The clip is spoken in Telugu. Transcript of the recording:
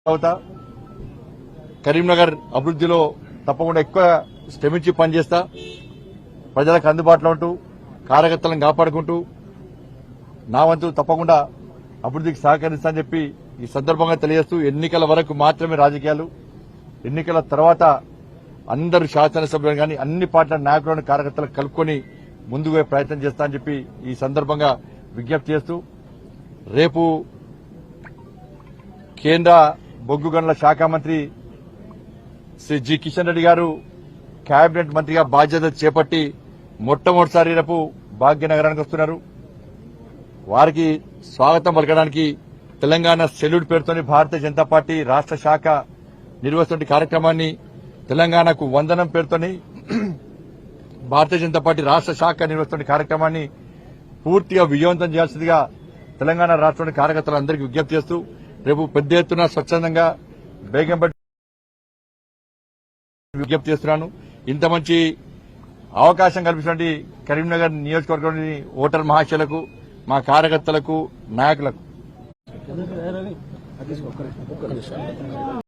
అవుతా కరీంనగర్ అభివృద్ధిలో తప్పకుండా ఎక్కువ శ్రమించి పనిచేస్తా. ప్రజలకు అందుబాటులో ఉంటూ కార్యకర్తలను కాపాడుకుంటూ నా వంతు తప్పకుండా అభివృద్ధికి సహకరిస్తా అని చెప్పి ఈ సందర్భంగా తెలియజేస్తూ, ఎన్నికల వరకు మాత్రమే రాజకీయాలు, ఎన్నికల తర్వాత అందరు శాసనసభ్యులు కానీ అన్ని పార్టీల నాయకులను కార్యకర్తలను కలుపుకొని ముందుకు పోయే ప్రయత్నం చేస్తా అని చెప్పి ఈ సందర్భంగా విజ్ఞప్తి చేస్తూ, రేపు కేంద్ర బొగ్గు గనుల శాఖ మంత్రి శ్రీ జి కిషన్ రెడ్డి గారు కేబినెట్ మంత్రిగా బాధ్యత చేపట్టి మొట్టమొదటిసారి రేపు భాగ్యనగరానికి వస్తున్నారు. వారికి స్వాగతం పలకడానికి తెలంగాణ సెల్యూట్ పేరుతోని భారతీయ జనతా పార్టీ రాష్ట్ర శాఖ నిర్వహిస్తున్న కార్యక్రమాన్ని, తెలంగాణకు వందనం పేరుతోని భారతీయ జనతా పార్టీ రాష్ట్ర శాఖ నిర్వహిస్తున్న కార్యక్రమాన్ని పూర్తిగా విజయవంతం చేయాల్సిందిగా తెలంగాణ రాష్ట్రంలోని కార్యకర్తలందరికీ విజ్ఞప్తి చేస్తూ, రేపు పెద్ద ఎత్తున స్వచ్ఛందంగా బేగంపేట విజ్ఞప్తి చేస్తున్నాను. ఇంత మంచి అవకాశం కల్పించినటువంటి కరీంనగర్ నియోజకవర్గంలోని ఓటర్ మహాశయులకు, మా కార్యకర్తలకు, నాయకులకు